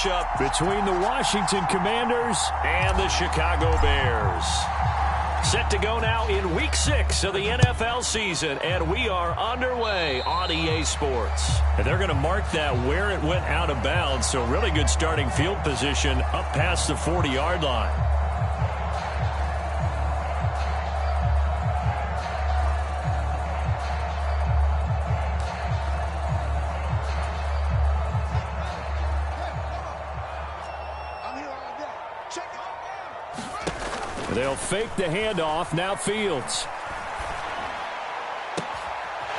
matchup between the Washington Commanders and the Chicago Bears. Set to go now in Week 6 of the NFL season, and we are underway on EA Sports. And they're going to mark that where it went out of bounds, so really good starting field position up past the 40-yard line. They'll fake the handoff. Now Fields.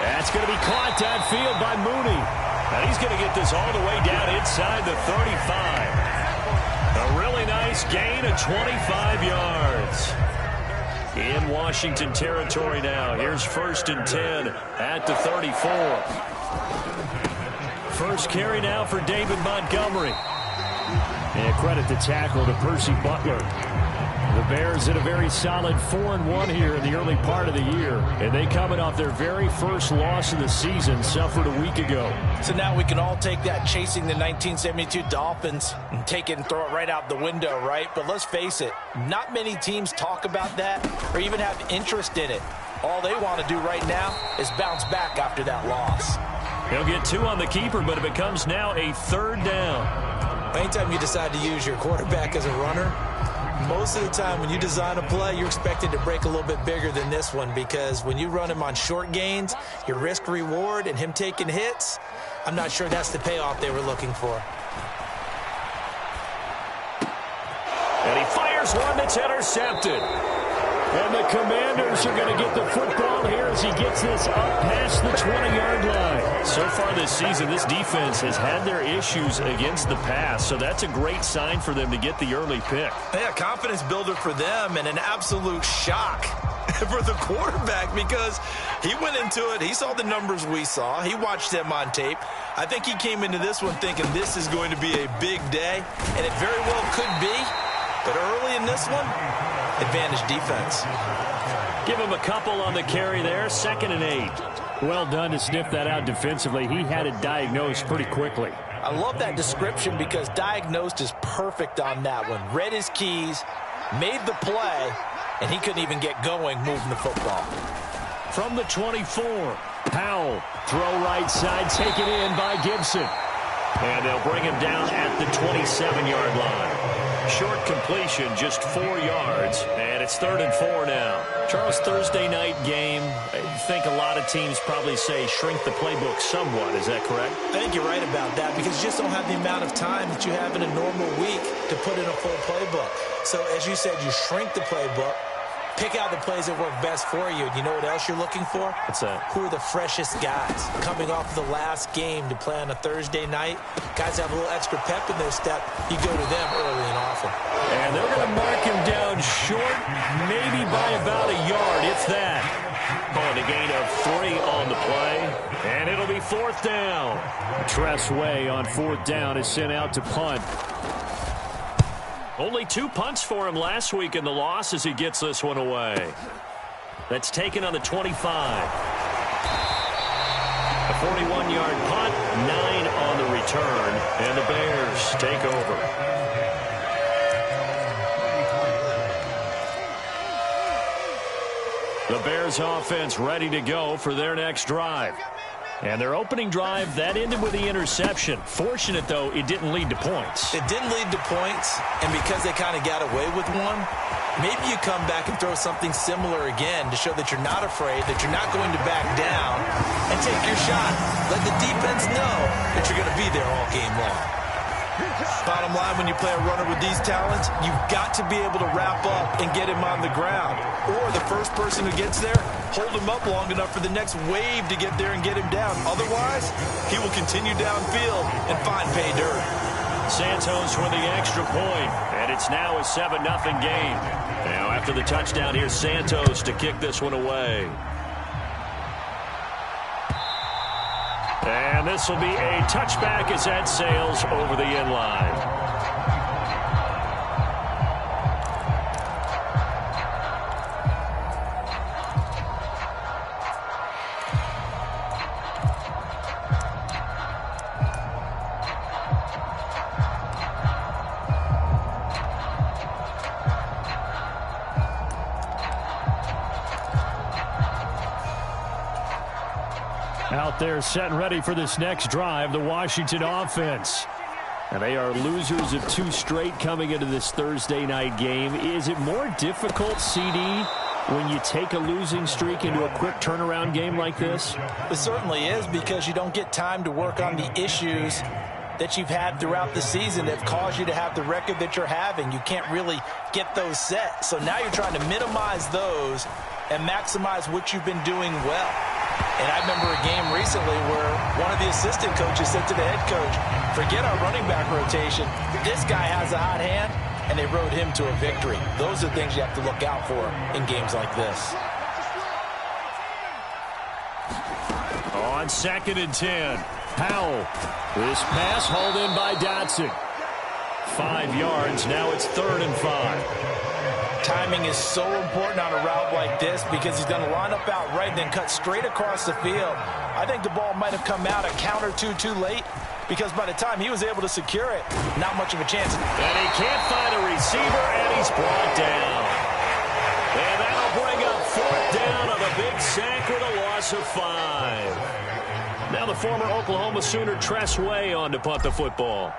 That's going to be caught downfield by Mooney. And he's going to get this all the way down inside the 35. A really nice gain of 25 yards. In Washington territory now. Here's 1st and 10 at the 34. First carry now for David Montgomery. And credit the tackle to Percy Butler. The Bears in a very solid 4-1 here in the early part of the year. And they coming off their very first loss of the season, suffered a week ago. So now we can all take that chasing the 1972 Dolphins and take it and throw it right out the window, right? But let's face it, not many teams talk about that or even have interest in it. All they want to do right now is bounce back after that loss. He'll get 2 on the keeper, but it becomes now a 3rd down. Anytime you decide to use your quarterback as a runner, most of the time when you design a play, you're expected to break a little bit bigger than this one, because when you run him on short gains, your risk reward and him taking hits, I'm not sure that's the payoff they were looking for. And he fires one that's intercepted. And the Commanders are going to get the football here as he gets this up past the 20-yard line. So far this season, this defense has had their issues against the pass, so that's a great sign for them to get the early pick. Yeah, confidence builder for them and an absolute shock for the quarterback, because he went into it, he saw the numbers we saw, he watched them on tape. I think he came into this one thinking this is going to be a big day, and it very well could be, but early in this one, advantage defense. Give him a couple on the carry there. 2nd and 8. Well done to sniff that out defensively. He had it diagnosed pretty quickly. I love that description, because diagnosed is perfect on that one. Read his keys, made the play, and he couldn't even get going moving the football. From the 24, Powell. Throw right side, taken in by Gibson. And they'll bring him down at the 27-yard line. Short completion, just 4 yards, and it's 3rd and 4 now. Charles, Thursday night game, I think a lot of teams probably say shrink the playbook somewhat. Is that correct? I think you're right about that, because you just don't have the amount of time that you have in a normal week to put in a full playbook. So, as you said, you shrink the playbook, pick out the plays that work best for you. You know what else you're looking for? What's that? Who are the freshest guys coming off the last game to play on a Thursday night? Guys have a little extra pep in their step. You go to them early and often. And they're going to mark him down short, maybe by about a yard, if that. On a gain of 3 on the play, and it'll be 4th down. Tress Way on 4th down is sent out to punt. Only 2 punts for him last week in the loss as he gets this one away. That's taken on the 25. A 41-yard punt, 9 on the return, and the Bears take over. The Bears offense ready to go for their next drive. And their opening drive, that ended with the interception. Fortunate, though, it didn't lead to points. It didn't lead to points, and because they kind of got away with one, maybe you come back and throw something similar again to show that you're not afraid, that you're not going to back down, and take your shot. Let the defense know that you're going to be there all game long. Bottom line, when you play a runner with these talents, you've got to be able to wrap up and get him on the ground. Or the first person who gets there, hold him up long enough for the next wave to get there and get him down. Otherwise, he will continue downfield and find pay dirt. Santos with the extra point, and it's now a 7-0 game. Now, after the touchdown, here's Santos to kick this one away. And this will be a touchback as that sails over the end line. Out there set and ready for this next drive, the Washington offense. And they are losers of 2 straight coming into this Thursday night game. Is it more difficult, CD, when you take a losing streak into a quick turnaround game like this? It certainly is, because you don't get time to work on the issues that you've had throughout the season that have caused you to have the record that you're having. You can't really get those set. So now you're trying to minimize those and maximize what you've been doing well. And I remember a game recently where one of the assistant coaches said to the head coach, forget our running back rotation. This guy has a hot hand, and they rode him to a victory. Those are things you have to look out for in games like this. On 2nd and 10, Powell. This pass hauled in by Dotson. 5 yards. Now it's 3rd and 5. Timing is so important on a route like this, because he's going to line up out right and then cut straight across the field. I think the ball might have come out a count or two too late, because by the time he was able to secure it, not much of a chance. And he can't find a receiver, and he's brought down. And that'll bring up 4th down on a big sack with a loss of 5. Now the former Oklahoma Sooner Tress Way on to punt the football.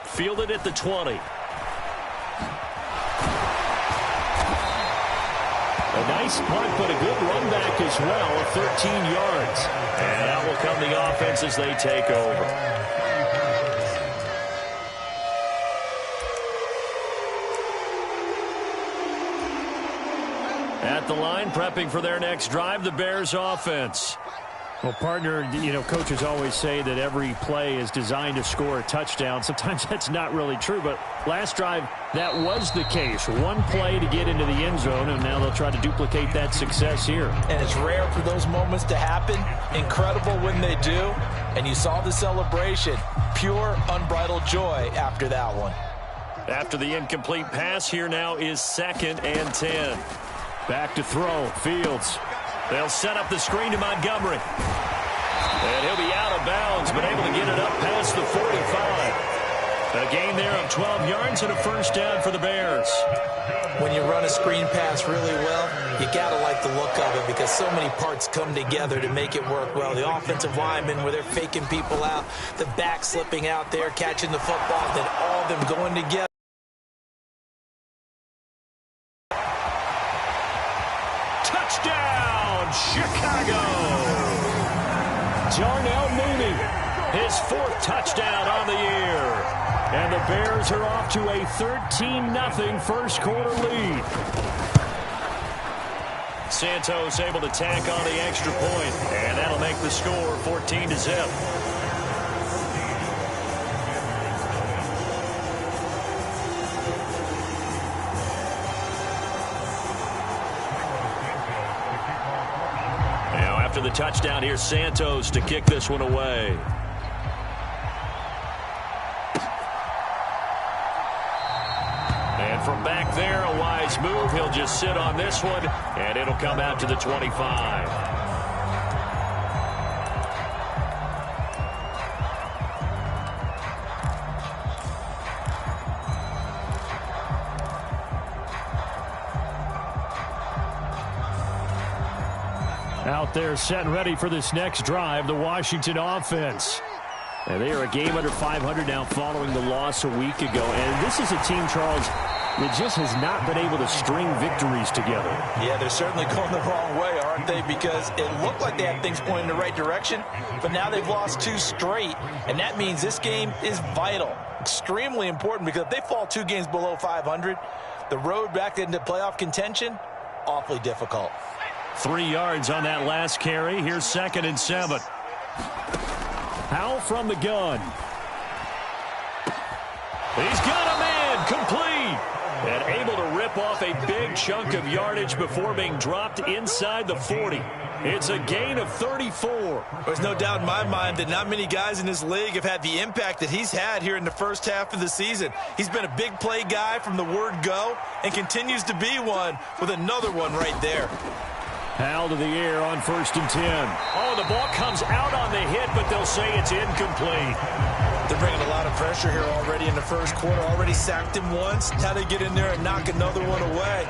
Fielded at the 20. A nice punt, but a good run back as well of 13 yards. And out will come the offense as they take over. At the line, prepping for their next drive, the Bears offense. Well, partner, coaches always say that every play is designed to score a touchdown. Sometimes that's not really true, but last drive, that was the case. One play to get into the end zone, and now they'll try to duplicate that success here. And it's rare for those moments to happen. Incredible when they do. And you saw the celebration. Pure, unbridled joy after that one. After the incomplete pass, here now is 2nd and 10. Back to throw, Fields. They'll set up the screen to Montgomery. And he'll be out of bounds, but able to get it up past the 45. A gain there of 12 yards and a 1st down for the Bears. When you run a screen pass really well, you got to like the look of it, because so many parts come together to make it work well. The offensive linemen, where they're faking people out, the back slipping out there, catching the football, then all of them going together. Touchdown, Chicago! Darnell Mooney, his 4th touchdown on the year. And the Bears are off to a 13-0 first quarter lead. Santos able to tack on the extra point, and that'll make the score 14-0. After the touchdown, here's Santos to kick this one away. And from back there, a wise move. He'll just sit on this one, and it'll come out to the 25. Out there set and ready for this next drive, the Washington offense. And they are a game under 500 now following the loss a week ago. And this is a team, Charles, that just has not been able to string victories together. Yeah, they're certainly going the wrong way, aren't they? Because it looked like they had things pointing in the right direction, but now they've lost 2 straight. And that means this game is vital, extremely important, because if they fall 2 games below 500, the road back into playoff contention, awfully difficult. 3 yards on that last carry. Here's 2nd and 7. Powell from the gun. He's got a man complete. And able to rip off a big chunk of yardage before being dropped inside the 40. It's a gain of 34. There's no doubt in my mind that not many guys in this league have had the impact that he's had here in the first half of the season. He's been a big play guy from the word go and continues to be one with another one right there. Powell to the air on 1st and 10. Oh, the ball comes out on the hit, but they'll say it's incomplete. They're bringing a lot of pressure here already in the first quarter. Already sacked him once. Now they get in there and knock another one away.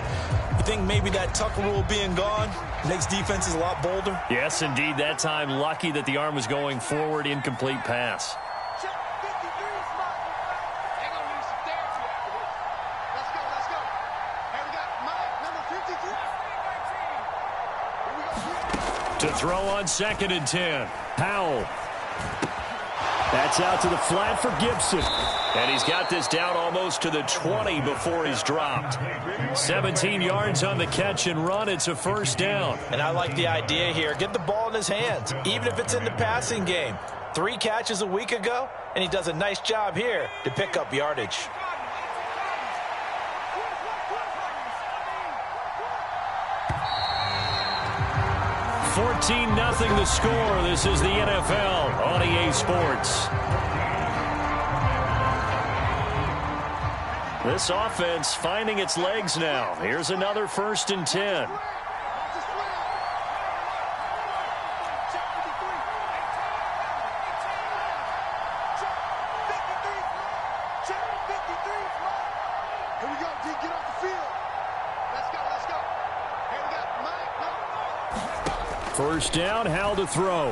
You think maybe that Tucker rule being gone makes defenses a lot bolder? Yes, indeed. That time, lucky that the arm was going forward. Incomplete pass. To throw on 2nd and 10. Powell. That's out to the flat for Gibson. And he's got this down almost to the 20 before he's dropped. 17 yards on the catch and run. It's a 1st down. And I like the idea here. Get the ball in his hands, even if it's in the passing game. 3 catches a week ago, and he does a nice job here to pick up yardage. 14-0 the score. This is the NFL on EA Sports. This offense finding its legs now. Here's another 1st and 10. First down, Howell to throw.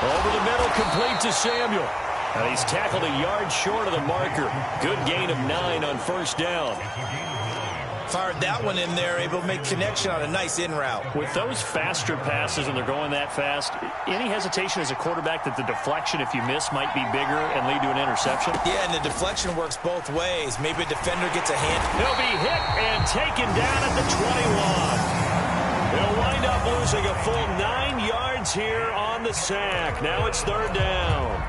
Over the middle, complete to Samuel. And he's tackled a yard short of the marker. Good gain of 9 on 1st down. Fired that one in there, able to make connection on a nice in route. With those faster passes when they're going that fast, any hesitation as a quarterback that the deflection, if you miss, might be bigger and lead to an interception? Yeah, and the deflection works both ways. Maybe a defender gets a hand. He'll be hit and taken down at the 21. He'll wind up losing a full 9 yards here on the sack. Now it's 3rd down.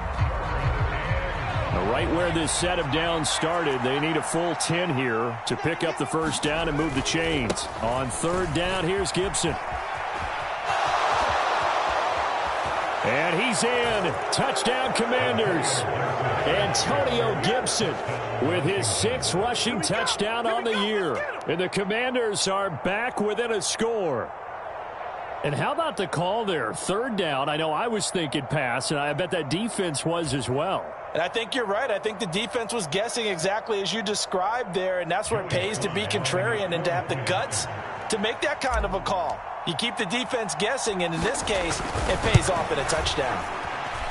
Right where this set of downs started, they need a full 10 here to pick up the 1st down and move the chains. On 3rd down, here's Gibson. And he's in. Touchdown, Commanders. Antonio Gibson with his 6th rushing touchdown on the year. And the Commanders are back within a score. And how about the call there? 3rd down. I know I was thinking pass, and I bet that defense was as well. And I think you're right. I think the defense was guessing exactly as you described there, and that's where it pays to be contrarian and to have the guts to make that kind of a call. You keep the defense guessing, and in this case, it pays off in a touchdown.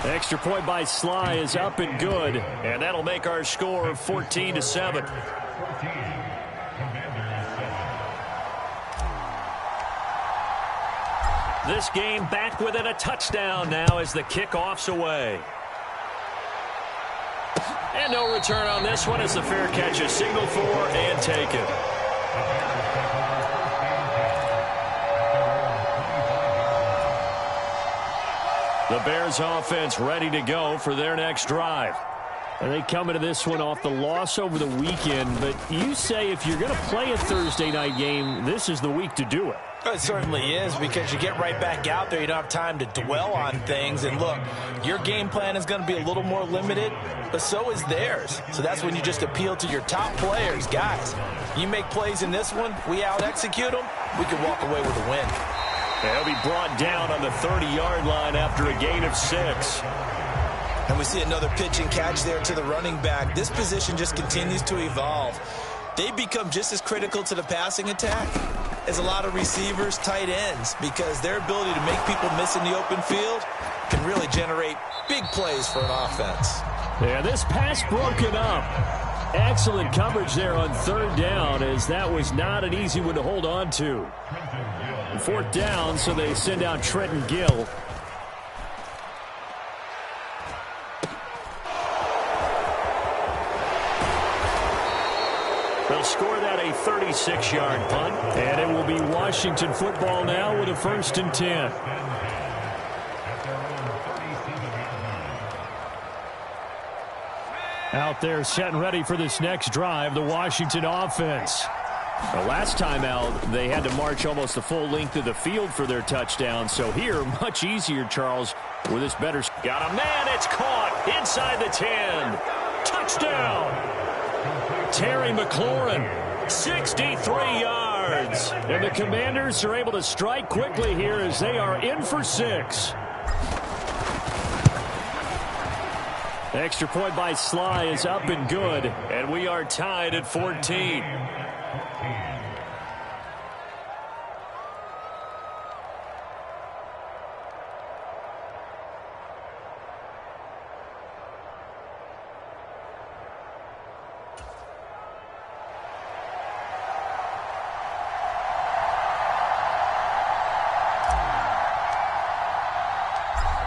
The extra point by Sly is up and good, and that'll make our score 14-7. This game back within a touchdown now as the kickoff's away. And no return on this one as the fair catch is signaled for and taken. The Bears offense ready to go for their next drive. And they come into this one off the loss over the weekend, but you say if you're going to play a Thursday night game, this is the week to do it. It certainly is, because you get right back out there. You don't have time to dwell on things. And look, your game plan is going to be a little more limited, but so is theirs. So that's when you just appeal to your top players. Guys, you make plays in this one, we out-execute them, we can walk away with a win. They'll be brought down on the 30-yard line after a gain of 6. And we see another pitch and catch there to the running back. This position just continues to evolve. They become just as critical to the passing attack as a lot of receivers, tight ends, because their ability to make people miss in the open field can really generate big plays for an offense. Yeah, this pass broken up. Excellent coverage there on 3rd down, as that was not an easy one to hold on to. 4th down, so they send out Trenton Gill. They'll score that a 36-yard punt, and it will be Washington football now with a 1st and 10. Out there setting ready for this next drive, the Washington offense. The last time out, they had to march almost the full length of the field for their touchdown. So here, much easier, Charles, with this better. Got a man, it's caught inside the 10. Touchdown! Terry McLaurin, 63 yards. yards. And the Commanders are able to strike quickly here as they are in for 6. Extra point by Sly is up and good, and we are tied at 14.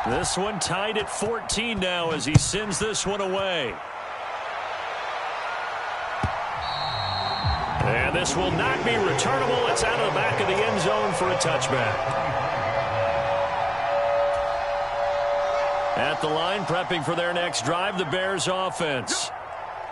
This one tied at 14 now as he sends this one away. And this will not be returnable. It's out of the back of the end zone for a touchback. At the line, prepping for their next drive, the Bears offense.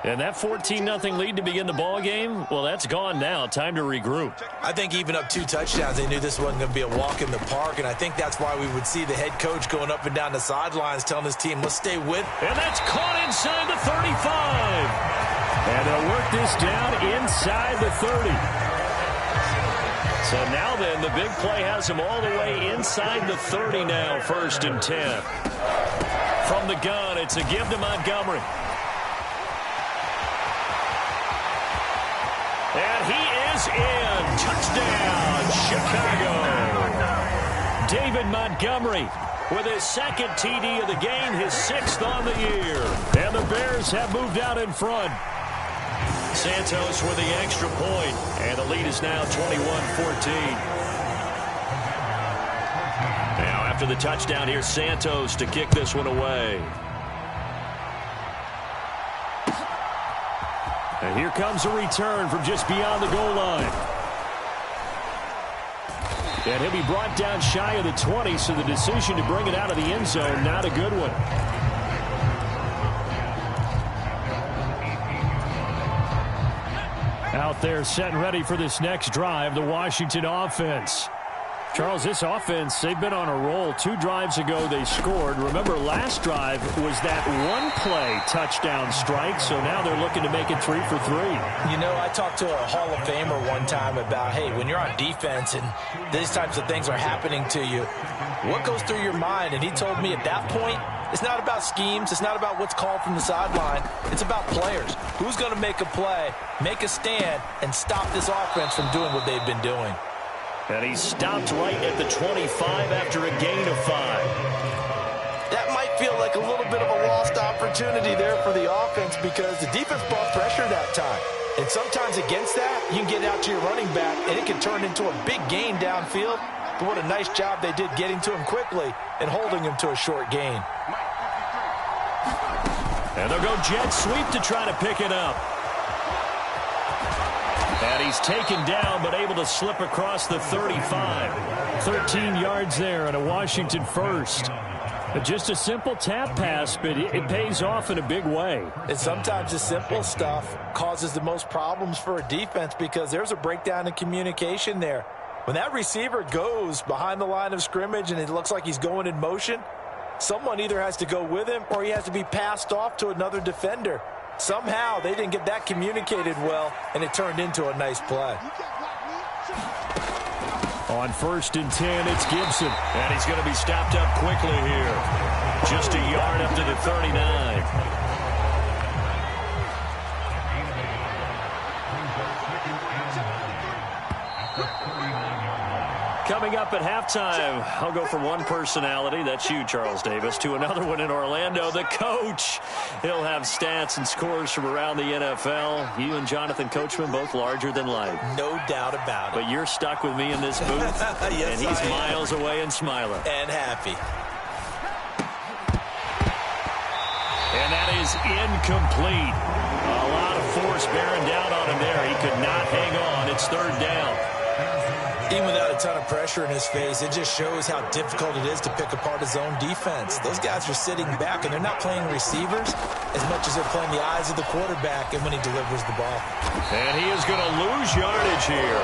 And that 14-0 lead to begin the ball game, well, that's gone now. Time to regroup. I think even up 2 touchdowns, they knew this wasn't going to be a walk in the park, and I think that's why we would see the head coach going up and down the sidelines telling his team, let's stay with. And that's caught inside the 35. And they'll work this down inside the 30. So now then, the big play has them all the way inside the 30 now, 1st and 10. From the gun, it's a give to Montgomery. And he is in. Touchdown, Chicago. David Montgomery with his 2nd TD of the game, his 6th on the year. And the Bears have moved out in front. Santos with the extra point, and the lead is now 21-14. Now after the touchdown, here's Santos to kick this one away. And here comes a return from just beyond the goal line. And he'll be brought down shy of the 20, so the decision to bring it out of the end zone, not a good one. Out there set and ready for this next drive, the Washington offense. Charles, this offense, they've been on a roll. 2 drives ago, they scored. Remember, last drive was that one-play touchdown strike, so now they're looking to make it 3 for 3. You know, I talked to a Hall of Famer one time about, hey, when you're on defense and these types of things are happening to you, what goes through your mind? And he told me at that point, it's not about schemes. It's not about what's called from the sideline. It's about players. Who's going to make a play, make a stand, and stop this offense from doing what they've been doing. And he stopped right at the 25 after a gain of 5. That might feel like a little bit of a lost opportunity there for the offense because the defense brought pressure that time. And sometimes against that, you can get out to your running back, and it can turn into a big gain downfield. But what a nice job they did getting to him quickly and holding him to a short gain. And they'll go jet sweep to try to pick it up. And he's taken down, but able to slip across the 35. 13 yards there and a Washington first. Just a simple tap pass, but it pays off in a big way. And sometimes the simple stuff causes the most problems for a defense because there's a breakdown in communication there. When that receiver goes behind the line of scrimmage and it looks like he's going in motion, someone either has to go with him or he has to be passed off to another defender. Somehow they didn't get that communicated well, and it turned into a nice play. On 1st and 10, it's Gibson. And he's going to be stopped up quickly here. Just a yard up to the 39. Coming up at halftime, I'll go from one personality, that's you, Charles Davis, to another one in Orlando, the coach. He'll have stats and scores from around the NFL. You and Jonathan Coachman, both larger than life. No doubt about it. But you're stuck with me in this booth, yes, and he's miles away and smiling. And happy. And that is incomplete. A lot of force bearing down on him there. He could not hang on. It's 3rd down. Even without a ton of pressure in his face, it just shows how difficult it is to pick apart his own defense. Those guys are sitting back, and they're not playing receivers as much as they're playing the eyes of the quarterback and when he delivers the ball. And he is going to lose yardage here.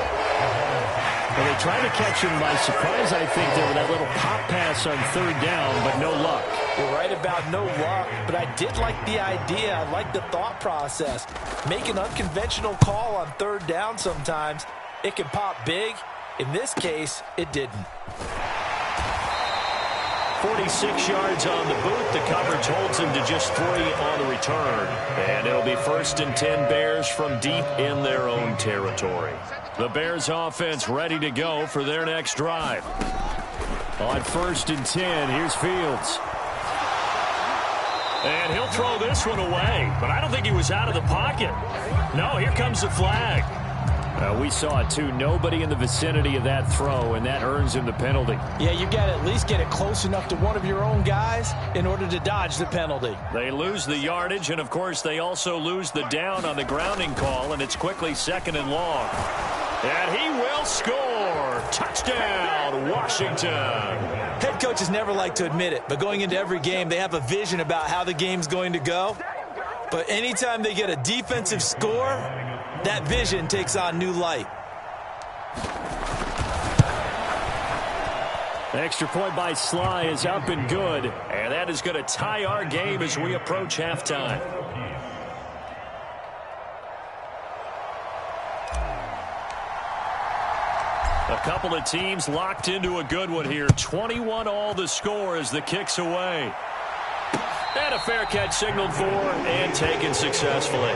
Well, they tried to catch him by surprise, I think, there with that little pop pass on 3rd down, but no luck. You're right about no luck, but I did like the idea. I like the thought process. Make an unconventional call on 3rd down sometimes. It can pop big. In this case, it didn't. 46 yards on the boot. The coverage holds him to just 3 on the return. And it'll be 1st and 10 Bears from deep in their own territory. The Bears offense ready to go for their next drive. On 1st and 10, here's Fields. And he'll throw this one away. But I don't think he was out of the pocket. No, here comes the flag. We saw it, too. Nobody in the vicinity of that throw, and that earns him the penalty. Yeah, you got to at least get it close enough to one of your own guys in order to dodge the penalty. They lose the yardage, and, of course, they also lose the down on the grounding call, and it's quickly 2nd and long. And he will score. Touchdown, Washington. Head coaches never like to admit it, but going into every game, they have a vision about how the game's going to go. But anytime they get a defensive score, that vision takes on new light. The extra point by Sly is up and good. And that is going to tie our game as we approach halftime. A couple of teams locked into a good one here. 21 all the score as the kick's away. And a fair catch signaled for and taken successfully.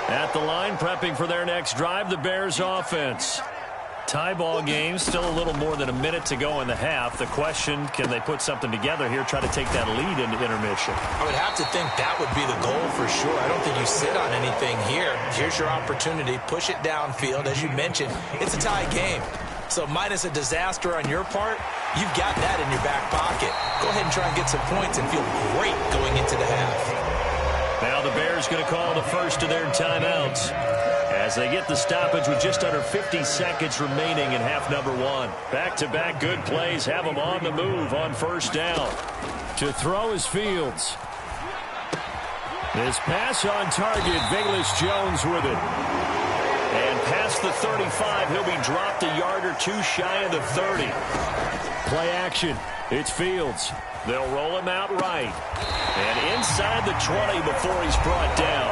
At the line, prepping for their next drive, the Bears offense. Tie ball game, still a little more than a minute to go in the half. The question, can they put something together here, try to take that lead into intermission? I would have to think that would be the goal for sure. I don't think you sit on anything here. Here's your opportunity. Push it downfield. As you mentioned, it's a tie game. So minus a disaster on your part, you've got that in your back pocket. Go ahead and try and get some points and feel great going into the half. Now the Bears going to call the first of their timeouts as they get the stoppage with just under 50 seconds remaining in half number 1. Back-to-back good plays have them on the move on 1st down. To throw is Fields. This pass on target, Velus-Jones with it. And past the 35, he'll be dropped a yard or 2 shy of the 30. Play action. It's Fields. They'll roll him out right. And inside the 20 before he's brought down.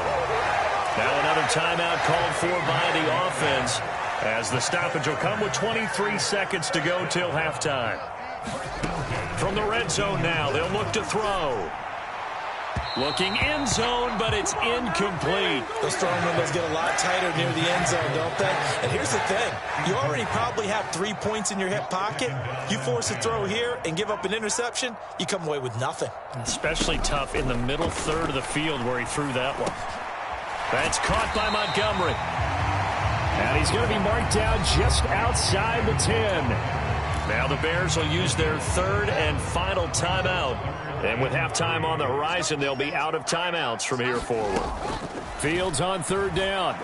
Now another timeout called for by the offense as the stoppage will come with 23 seconds to go till halftime. From the red zone now, they'll look to throw. Looking end zone, but it's incomplete. Those throwing windows get a lot tighter near the end zone, don't they? And here's the thing. You already probably have 3 points in your hip pocket. You force a throw here and give up an interception, you come away with nothing. Especially tough in the middle third of the field where he threw that one. That's caught by Montgomery. And he's going to be marked down just outside the 10. Now the Bears will use their 3rd and final timeout. And with halftime on the horizon, they'll be out of timeouts from here forward. Fields on 3rd down.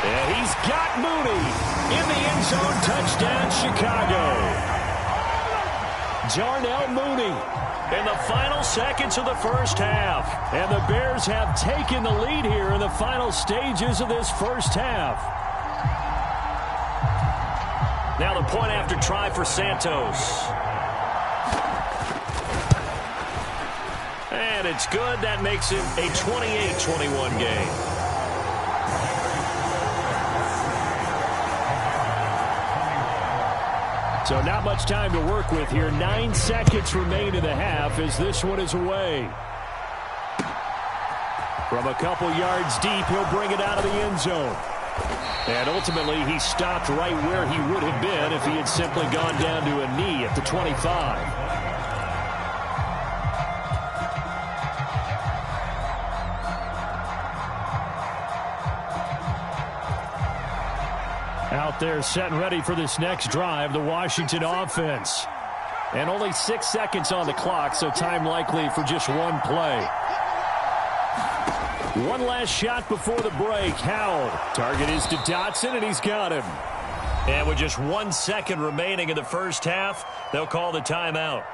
And he's got Mooney in the end zone. Touchdown, Chicago. Darnell Mooney in the final seconds of the 1st half. And the Bears have taken the lead here in the final stages of this 1st half. Now the point after try for Santos. And it's good. That makes it a 28-21 game. So not much time to work with here. 9 seconds remain in the half as this one is away. From a couple yards deep, he'll bring it out of the end zone. And ultimately, he stopped right where he would have been if he had simply gone down to a knee at the 25. Out there set and ready for this next drive, the Washington offense. And only 6 seconds on the clock, so time likely for just one play. One last shot before the break. Howell. Target is to Dotson, and he's got him. And with just 1 second remaining in the 1st half, they'll call the timeout.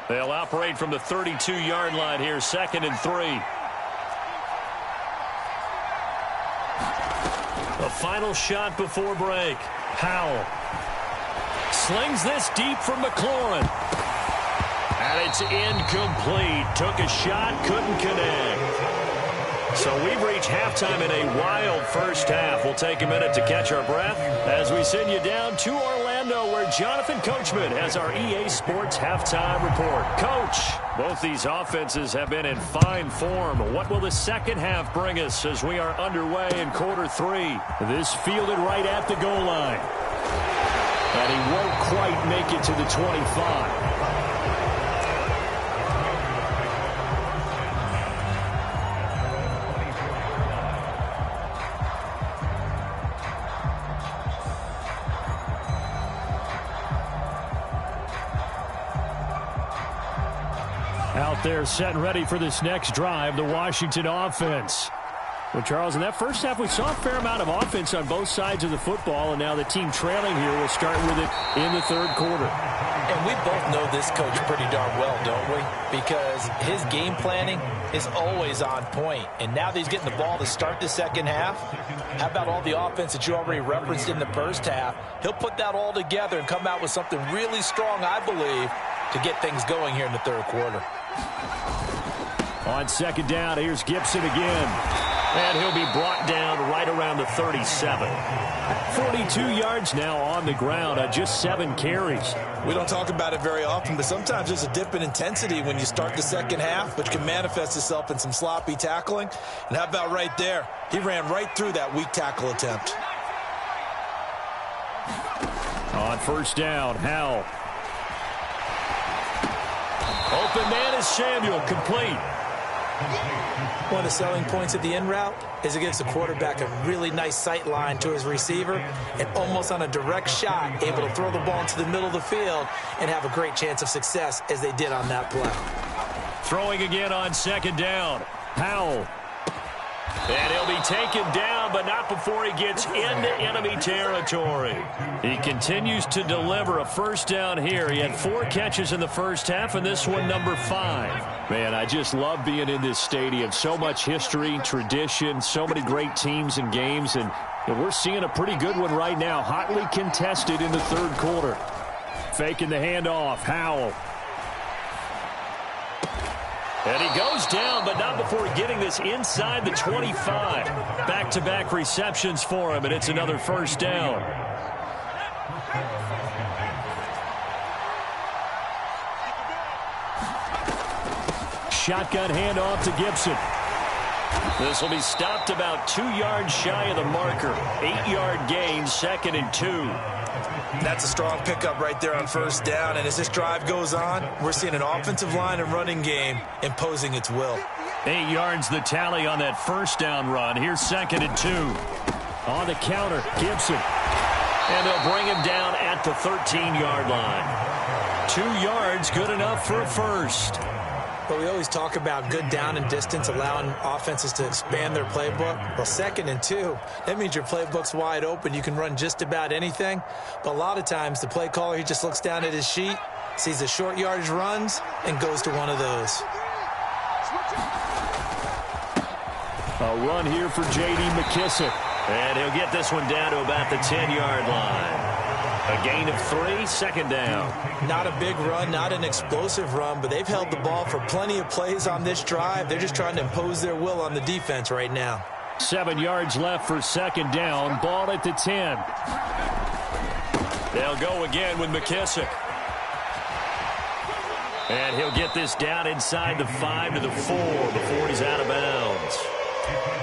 They'll operate from the 32-yard line here, 2nd and 3. The final shot before break. Powell slings this deep from McLaurin. And it's incomplete. Took a shot, couldn't connect. So we've reached halftime in a wild first half. We'll take a minute to catch our breath as we send you down to Orlando, where Jonathan Coachman has our EA Sports halftime report. Coach, both these offenses have been in fine form. What will the second half bring us as we are underway in quarter 3? This fielded right at the goal line. And he won't quite make it to the 25. Out there set and ready for this next drive, the Washington offense. Well, Charles, in that first half, we saw a fair amount of offense on both sides of the football, and now the team trailing here will start with it in the third quarter. And we both know this coach pretty darn well, don't we? Because his game planning is always on point. And now that he's getting the ball to start the second half, how about all the offense that you already referenced in the first half? He'll put that all together and come out with something really strong, I believe, to get things going here in the third quarter. On second down, here's Gibson again. And he'll be brought down right around the 37. 42 yards now on the ground on just 7 carries. We don't talk about it very often, but sometimes there's a dip in intensity when you start the second half, which can manifest itself in some sloppy tackling. And how about right there? He ran right through that weak tackle attempt. On first down, Howell. Open man is Samuel, complete. One of the selling points of the in route is it gives the quarterback a really nice sight line to his receiver and almost on a direct shot able to throw the ball into the middle of the field and have a great chance of success as they did on that play. Throwing again on second down. Powell. And he'll be taken down, but not before he gets into enemy territory. He continues to deliver a first down here. He had 4 catches in the first half, and this one number 5. Man, I just love being in this stadium. So much history, tradition, so many great teams and games, and we're seeing a pretty good one right now. Hotly contested in the third quarter. Faking the handoff, Howell. And he goes down, but not before getting this inside the 25. Back-to-back receptions for him, and it's another first down. Shotgun handoff to Gibson. This will be stopped about 2 yards shy of the marker. 8-yard gain, 2nd and 2. That's a strong pickup right there on first down. And as this drive goes on, we're seeing an offensive line and running game imposing its will. 8 yards the tally on that first down run. Here's 2nd and 2. On the counter, Gibson. And they'll bring him down at the 13-yard line. 2 yards, good enough for a first. But we always talk about good down and distance, allowing offenses to expand their playbook. Well, 2nd and 2, that means your playbook's wide open. You can run just about anything. But a lot of times, the play caller, he just looks down at his sheet, sees the short yardage runs, and goes to one of those. A run here for J.D. McKissick. And he'll get this one down to about the 10-yard line. A gain of 3, 2nd down. Not a big run, not an explosive run, but they've held the ball for plenty of plays on this drive. They're just trying to impose their will on the defense right now. 7 yards left for 2nd down. Ball at the 10. They'll go again with McKissick. And he'll get this down inside the 5 to the 4 before he's out of bounds.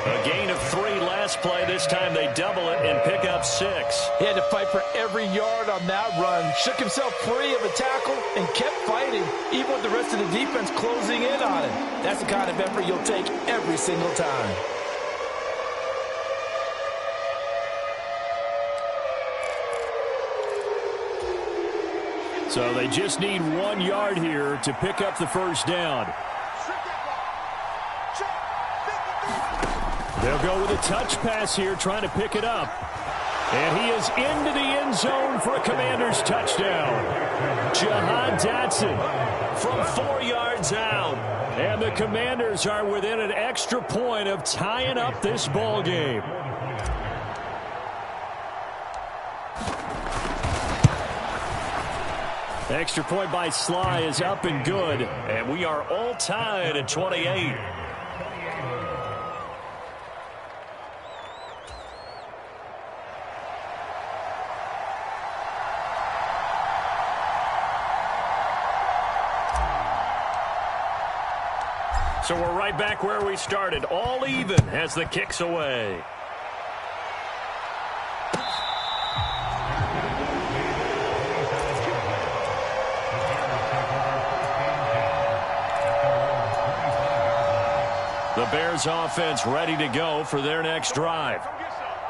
A gain of 3 last play. This time they double it and pick up 6. He had to fight for every yard on that run. Shook himself free of a tackle and kept fighting, even with the rest of the defense closing in on him. That's the kind of effort you'll take every single time. So they just need 1 yard here to pick up the first down. They'll go with a touch pass here, trying to pick it up. And he is into the end zone for a Commanders touchdown. Jahan Dotson from 4 yards out. And the Commanders are within an extra point of tying up this ball game. Extra point by Sly is up and good. And we are all tied at 28. So we're right back where we started, all even as the kick's away. The Bears offense ready to go for their next drive.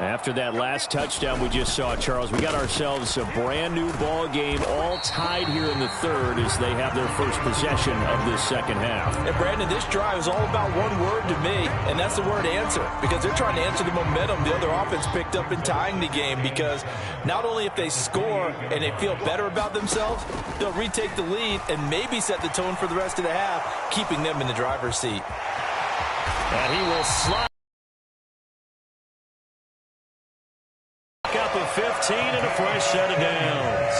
After that last touchdown we just saw, Charles, we got ourselves a brand new ball game, all tied here in the third as they have their first possession of this second half. And Brandon, this drive is all about one word to me, and that's the word answer, because they're trying to answer the momentum the other offense picked up in tying the game, because not only if they score and they feel better about themselves, they'll retake the lead and maybe set the tone for the rest of the half, keeping them in the driver's seat. And he will slide up a 15 and a fresh set of downs.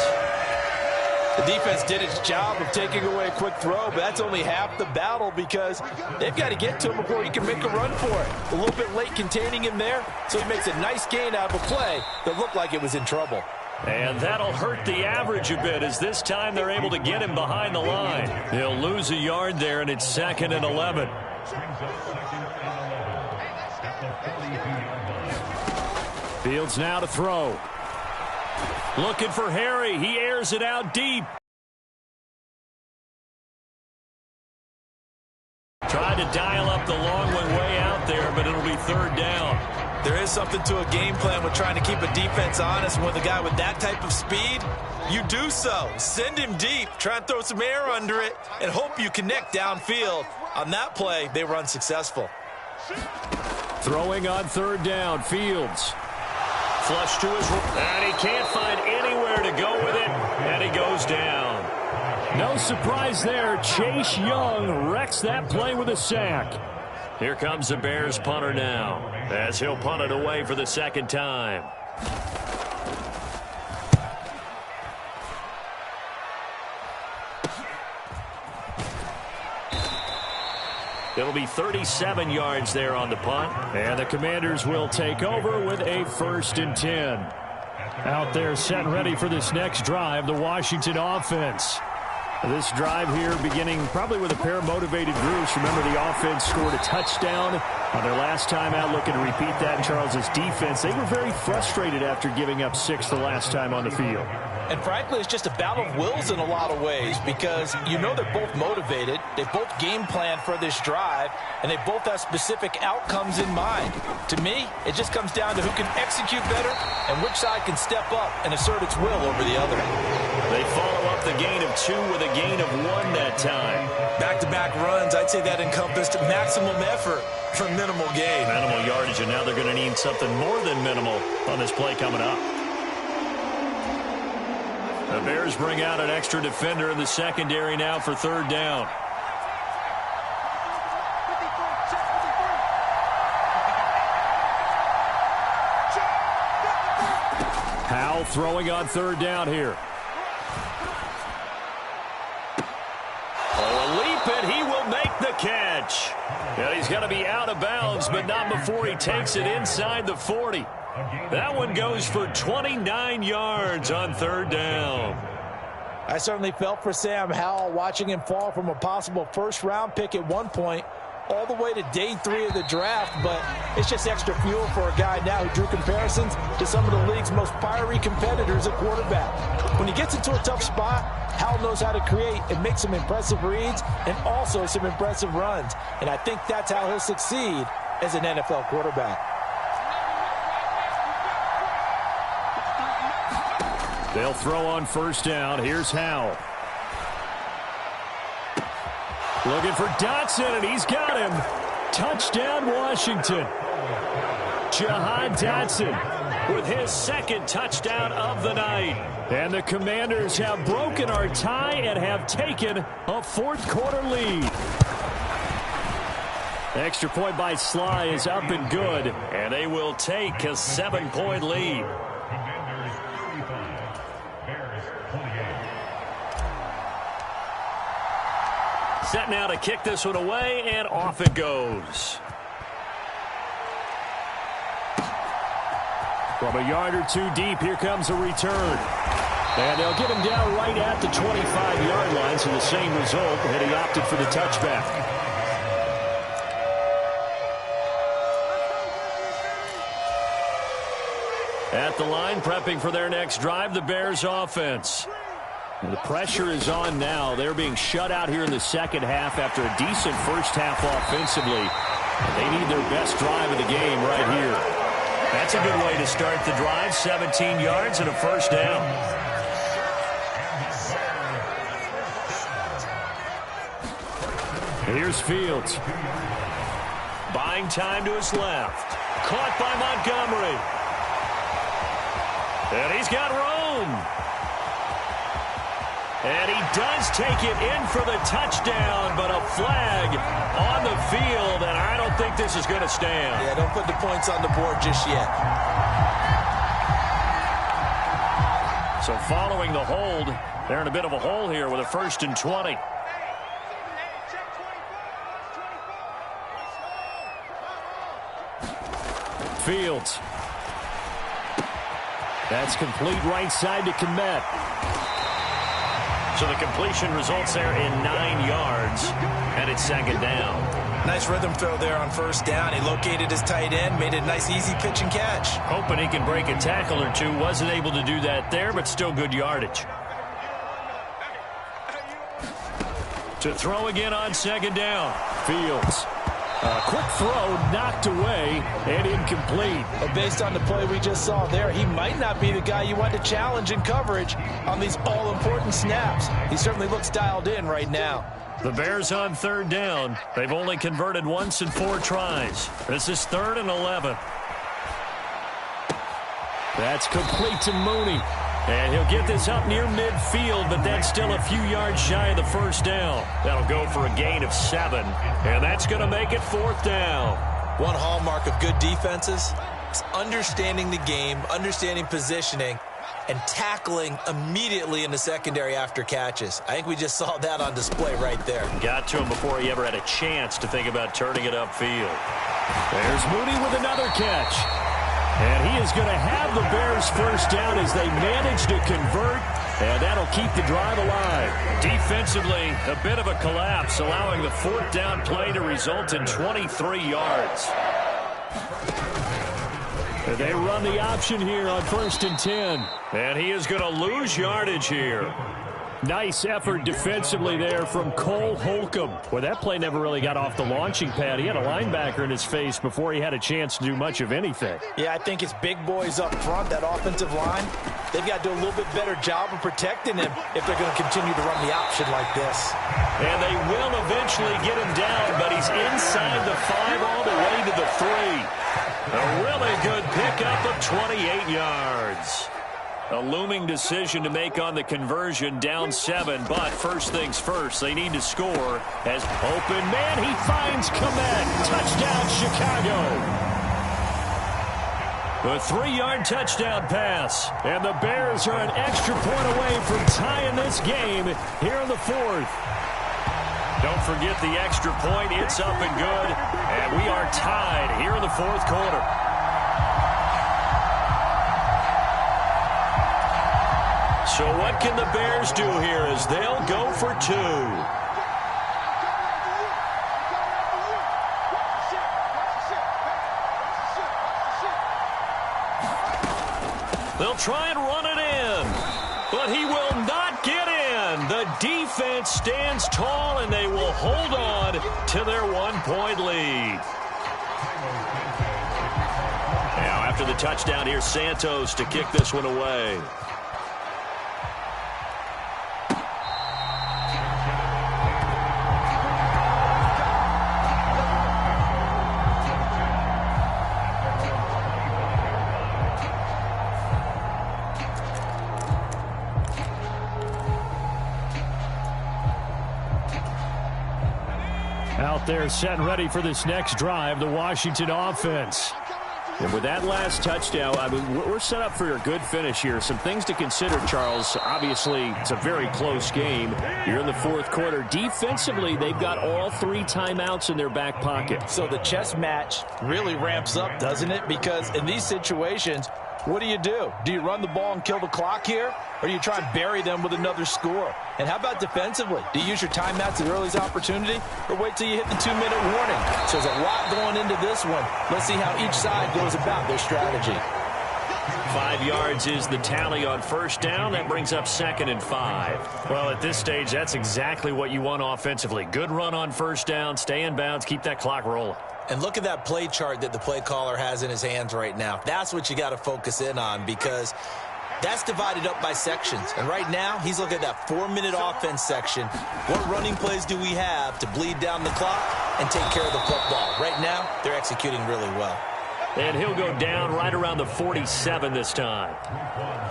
The defense did its job of taking away a quick throw, but that's only half the battle because they've got to get to him before he can make a run for it. A little bit late containing him there, so he makes a nice gain out of a play that looked like it was in trouble. And that'll hurt the average a bit as this time they're able to get him behind the line. He'll lose a yard there, and it's 2nd and 11. Fields now to throw. Looking for Harry. He airs it out deep. Tried to dial up the long one way out there, but it'll be 3rd down. There is something to a game plan with trying to keep a defense honest. With a guy with that type of speed, you do so. Send him deep, try and throw some air under it, and hope you connect downfield. On that play, they were unsuccessful. Throwing on 3rd down, Fields. Flush to his right, and he can't find anywhere to go with it, and he goes down. No surprise there. Chase Young wrecks that play with a sack. Here comes the Bears punter now, as he'll punt it away for the 2nd time. It'll be 37 yards there on the punt. And the Commanders will take over with a 1st and 10. Out there set and ready for this next drive, the Washington offense. This drive here beginning probably with a pair of motivated groups. Remember, the offense scored a touchdown on their last time out. Looking to repeat that in Charles's defense. They were very frustrated after giving up 6 the last time on the field. And frankly, it's just a battle of wills in a lot of ways because you know they're both motivated. They both game plan for this drive, and they both have specific outcomes in mind. To me, it just comes down to who can execute better and which side can step up and assert its will over the other. They follow up the gain of 2 with a gain of 1 that time. Back-to-back runs, I'd say that encompassed maximum effort for minimal gain. Minimal yardage, and now they're going to need something more than minimal on this play coming up. The Bears bring out an extra defender in the secondary now for 3rd down. Howell throwing on 3rd down here. Oh, a leap, and he will make the catch. Yeah, he's going to be out of bounds, but not before he takes it inside the 40. That one goes for 29 yards on 3rd down. I certainly felt for Sam Howell watching him fall from a possible 1st-round pick at one point all the way to day 3 of the draft, but it's just extra fuel for a guy now who drew comparisons to some of the league's most fiery competitors at quarterback. When he gets into a tough spot, Howell knows how to create and make some impressive reads and also some impressive runs, and I think that's how he'll succeed as an NFL quarterback. They'll throw on 1st down. Here's Howell. Looking for Dotson, and he's got him. Touchdown, Washington. Jahan Dotson with his second touchdown of the night. And the Commanders have broken our tie and have taken a fourth-quarter lead. Extra point by Sly is up and good, and they will take a 7-point lead. Set now to kick this one away, and off it goes. From a yard or two deep, here comes a return. And they'll get him down right at the 25-yard line, so the same result, and he opted for the touchback. At the line, prepping for their next drive, the Bears offense. And the pressure is on now. They're being shut out here in the second half after a decent first half offensively. They need their best drive of the game right here. That's a good way to start the drive. 17 yards and a first down. Here's Fields. Buying time to his left. Caught by Montgomery. And he's got room. And he does take it in for the touchdown, but a flag on the field, and I don't think this is going to stand. Yeah, don't put the points on the board just yet. So following the hold, they're in a bit of a hole here with a 1st and 20. Fields. That's complete right side to Kmet. So the completion results there in 9 yards, and it's second down. Nice rhythm throw there on first down. He located his tight end, made a nice easy pitch and catch. Hoping he can break a tackle or two. Wasn't able to do that there, but still good yardage. To throw again on second down. Fields. A quick throw knocked away and incomplete. But based on the play we just saw there, he might not be the guy you want to challenge in coverage on these all-important snaps. He certainly looks dialed in right now. The Bears on third down. They've only converted once in 4 tries. This is 3rd and 11. That's complete to Mooney. And he'll get this up near midfield, but that's still a few yards shy of the first down. That'll go for a gain of 7, and that's going to make it 4th down. One hallmark of good defenses is understanding the game, understanding positioning, and tackling immediately in the secondary after catches. I think we just saw that on display right there. Got to him before he ever had a chance to think about turning it upfield. There's Mooney with another catch. And he is going to have the Bears first down as they manage to convert, and that'll keep the drive alive. Defensively, a bit of a collapse, allowing the 4th down play to result in 23 yards. And they run the option here on 1st and 10. And he is going to lose yardage here. Nice effort defensively there from Cole Holcomb. Well, that play never really got off the launching pad. He had a linebacker in his face before he had a chance to do much of anything. Yeah, I think it's big boys up front, that offensive line. They've got to do a little bit better job of protecting him if they're going to continue to run the option like this. And they will eventually get him down, but he's inside the 5 all the way to the 3. A really good pickup of 28 yards. A looming decision to make on the conversion, down 7, but first things first, they need to score. As open man, he finds Kmet. Touchdown, Chicago. A 3-yard touchdown pass, and the Bears are an extra point away from tying this game here in the 4th. Don't forget the extra point. It's up and good, and we are tied here in the 4th quarter. So what can the Bears do here as they'll go for 2? They'll try and run it in, but he will not get in. The defense stands tall, and they will hold on to their 1-point lead. Now after the touchdown, here's Santos to kick this one away. out there set and ready for this next drive, the Washington offense. And with that last touchdown, I mean, we're set up for a good finish here. Some things to consider, Charles. Obviously, it's a very close game. You're in the fourth quarter. Defensively, they've got all 3 timeouts in their back pocket. So the chess match really ramps up, doesn't it? Because in these situations, what do? Do you run the ball and kill the clock here? Or do you try and bury them with another score? And how about defensively? Do you use your timeouts at earliest opportunity? Or wait till you hit the 2-minute warning? So there's a lot going into this one. Let's see how each side goes about their strategy. 5 yards is the tally on first down. That brings up 2nd and 5. Well, at this stage, that's exactly what you want offensively. Good run on first down, stay in bounds, keep that clock rolling. And look at that play chart that the play caller has in his hands right now. That's what you got to focus in on, because that's divided up by sections. And right now, he's looking at that 4-minute offense section. What running plays do we have to bleed down the clock and take care of the football? Right now, they're executing really well. And he'll go down right around the 47 this time.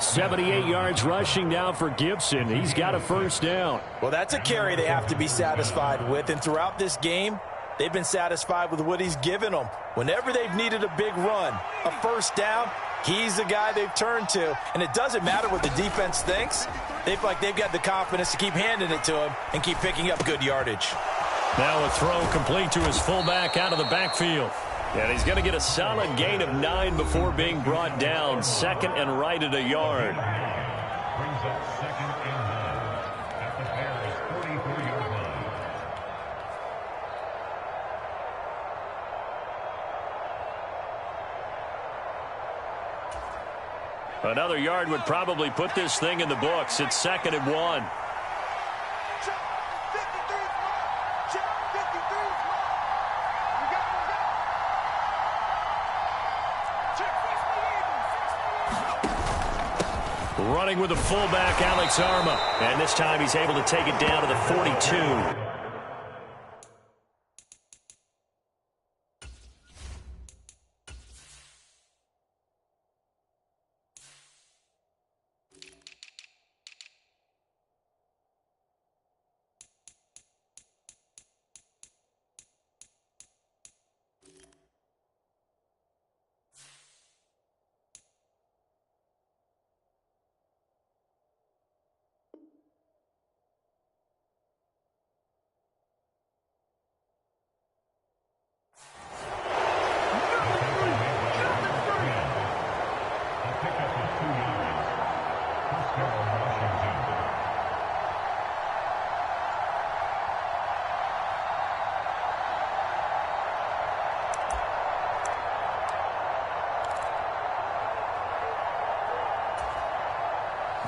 78 yards rushing now for Gibson. He's got a first down. Well, that's a carry they have to be satisfied with. And throughout this game, they've been satisfied with what he's given them. Whenever they've needed a big run, a first down, he's the guy they've turned to. And it doesn't matter what the defense thinks. They've got the confidence to keep handing it to him and keep picking up good yardage. Now a throw complete to his fullback out of the backfield. And he's going to get a solid gain of 9 before being brought down. 2nd and right at a yard. Brings up 2nd and 9 at the Bears' 44-yard line. Another yard would probably put this thing in the books. It's 2nd and 1. Running with the fullback, Alex Arma. And this time he's able to take it down to the 42.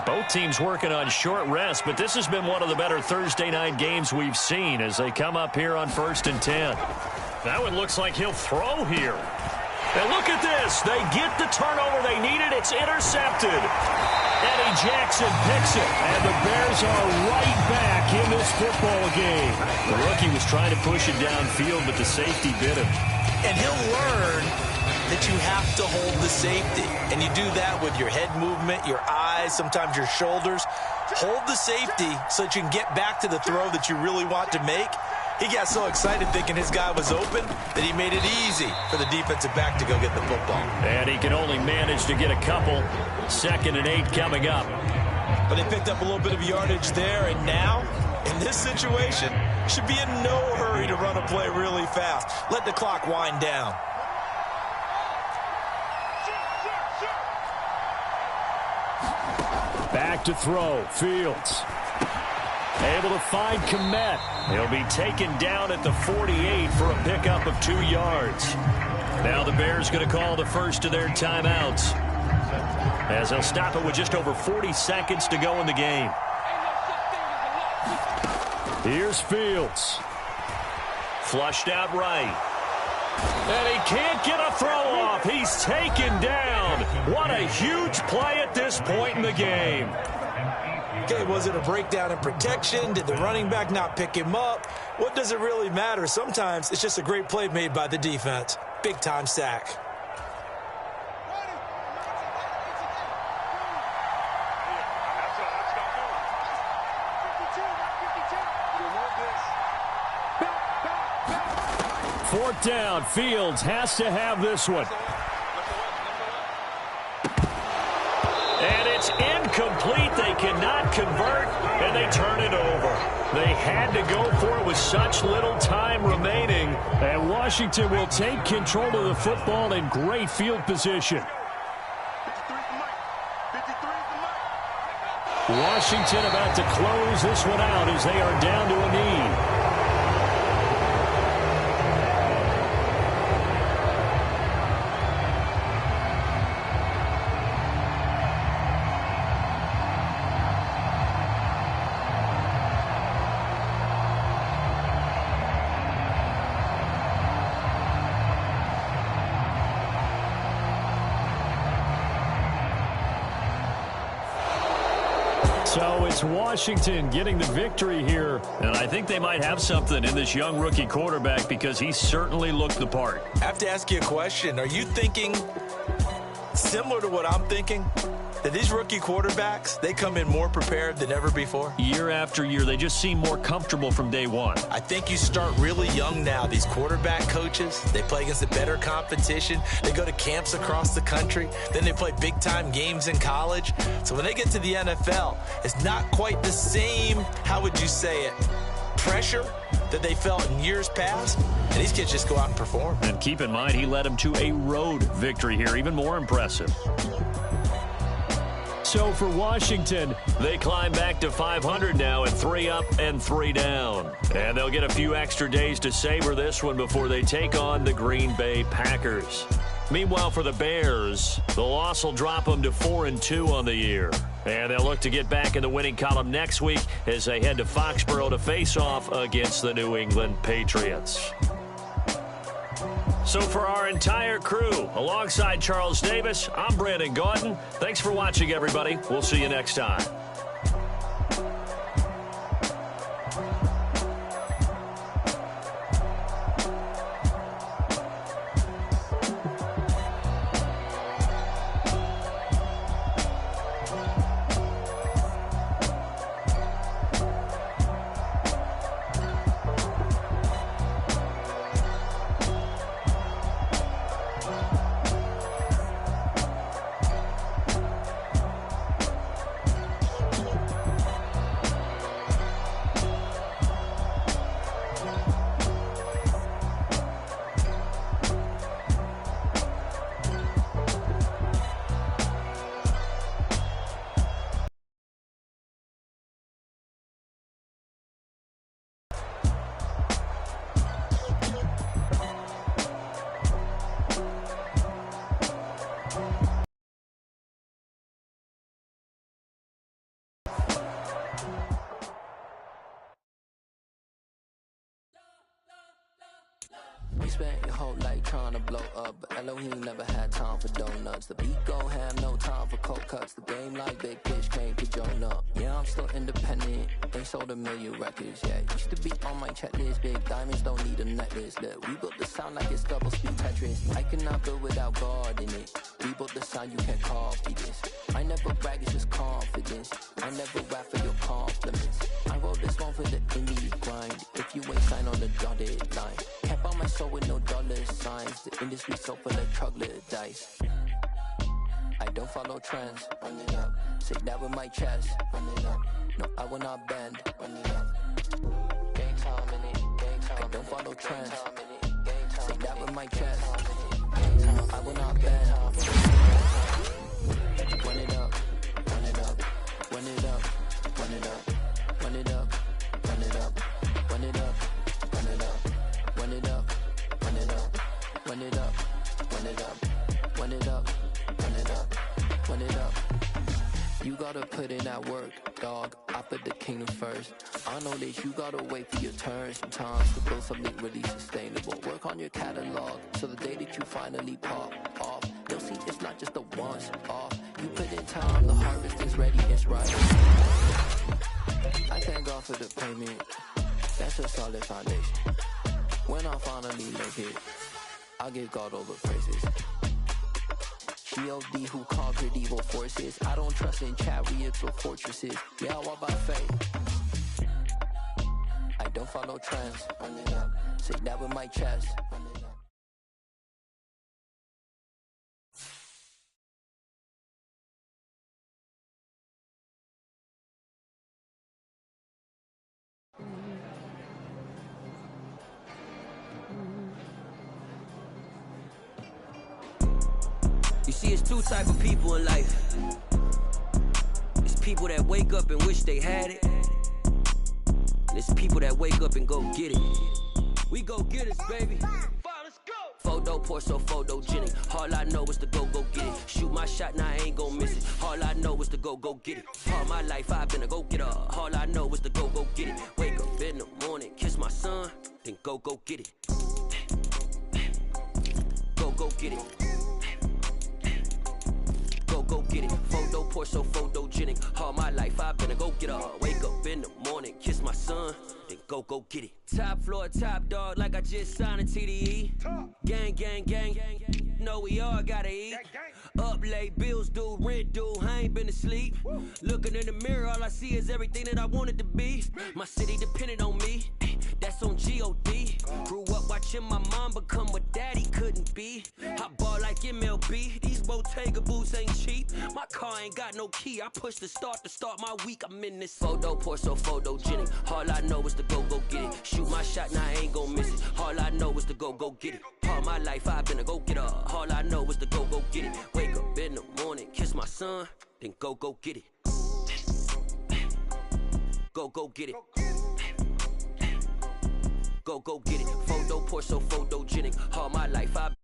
Both teams working on short rest, but this has been one of the better Thursday night games we've seen as they come up here on 1st and 10. That one looks like he'll throw here. And look at this. They get the turnover they needed. It's intercepted. Eddie Jackson picks it, and the Bears are right back in this football game. The rookie was trying to push it downfield, but the safety bit him. And he'll learn that you have to hold the safety. And you do that with your head movement, your eyes, sometimes your shoulders. Hold the safety so that you can get back to the throw that you really want to make. He got so excited thinking his guy was open that he made it easy for the defensive back to go get the football. And he can only manage to get a couple. 2nd and 8 coming up. But they picked up a little bit of yardage there, and now, in this situation, should be in no hurry to run a play really fast. Let the clock wind down. Back to throw. Fields. Able to find Kmet. He'll be taken down at the 48 for a pickup of 2 yards. Now the Bears going to call the first of their timeouts, as they'll stop it with just over 40 seconds to go in the game. Here's Fields. Flushed out right. And he can't get a throw off. He's taken down. What a huge play at this point in the game. Okay, was it a breakdown in protection? Did the running back not pick him up? What does it really matter? Sometimes it's just a great play made by the defense. Big-time sack. 4th down. Fields has to have this one. And it's incomplete. They cannot convert, and they turn it over. They had to go for it with such little time remaining. And Washington will take control of the football in great field position. Washington about to close this one out as they are down to a knee. So it's Washington getting the victory here. And I think they might have something in this young rookie quarterback because he certainly looked the part. I have to ask you a question. Are you thinking similar to what I'm thinking? That these rookie quarterbacks, they come in more prepared than ever before? Year after year, they just seem more comfortable from day one. I think you start really young now. These quarterback coaches, they play against a better competition. They go to camps across the country. Then they play big-time games in college. So when they get to the NFL, it's not quite the same, how would you say it, pressure that they felt in years past. And these kids just go out and perform. And keep in mind, he led them to a road victory here, even more impressive. So for Washington, they climb back to 500 now at 3 up and 3 down. And they'll get a few extra days to savor this one before they take on the Green Bay Packers. Meanwhile, for the Bears, the loss will drop them to 4-2 on the year. And they'll look to get back in the winning column next week as they head to Foxborough to face off against the New England Patriots. So for our entire crew, alongside Charles Davis, I'm Brandon Gaudin. Thanks for watching, everybody. We'll see you next time. You spent your whole life trying to blow up, but Elohim never had time for donuts. The beat gon' have no time for cold cuts. The game like Big Fish came to join up. Yeah, I'm still independent, ain't sold a million records yet. Used to be on my checklist, big diamonds don't need a necklace. Look, we built the sound like it's double speed Tetris. I cannot build without God in it. We built the sound, you can't copy this. I never brag, it's just confidence. I never rap for your compliments. I wrote this one for the indie grind. If you ain't signed on the dotted line, can't buy my soul with no dollar signs. The industry so full of troglodytes. I don't follow trends. Run it up. Say that with my chest. Run it up. No, I will not bend. Run it up. Gang time in it. Gang time. I don't follow trends. Say that with my chest. I will not bend. Run it up. Run it up. Run it up. Run it up. Run it up. Run it up. Run it up. Run it up. Run it up. Run it up. Run it up. Run it up. Run it up. Run it up. Run it up. You gotta put in that work, dog. I put the kingdom first. I know that you gotta wait for your turn sometimes to build something really sustainable. Work on your catalog, so the day that you finally pop off, they'll see it's not just a once off. You put in time, the harvest is ready, it's right. I thank God for the payment. That's a solid foundation. When I finally make it, I'll give God all the praises. G.O.D. who conquered evil forces. I don't trust in chariots or fortresses. Yeah, I walk by faith. I don't follow trends. Run it up. Say that with my chest. Run it see, it's two type of people in life. It's people that wake up and wish they had it. And it's people that wake up and go get it. We go get it, baby. Photo poor, so photogenic. All I know is to go get it. Shoot my shot, now I ain't gon' miss it. All I know is to go get it. All my life I've been a go-getter. All I know is to go get it. Wake up in the morning, kiss my son, then go get it. Go get it. Go get it. Photo poor, so photogenic. All my life I've been a go-getter. Wake up in the morning, kiss my son, then go get it. Top floor, top dog, like I just signed a TDE. Gang. Know we all gotta eat. Up late, bills due, rent due, I ain't been asleep. Looking in the mirror, all I see is everything that I wanted to be. My city depended on me, that's on G.O.D. Grew up watching my mom become what daddy couldn't be. I ball like MLB, these Bottega boots ain't cheap. My car ain't got no key, I push the start to start my week. I'm in this photo poor, so photogenic. All I know is to go get it. Shoot my shot, now I ain't gon' miss it. All I know is to go get it. All my life I've been a go-getter. All I know is to go get it. Wake up in the morning, kiss my son, then go get it. Go get it. Go get it. Photo poor, so photogenic. All my life I've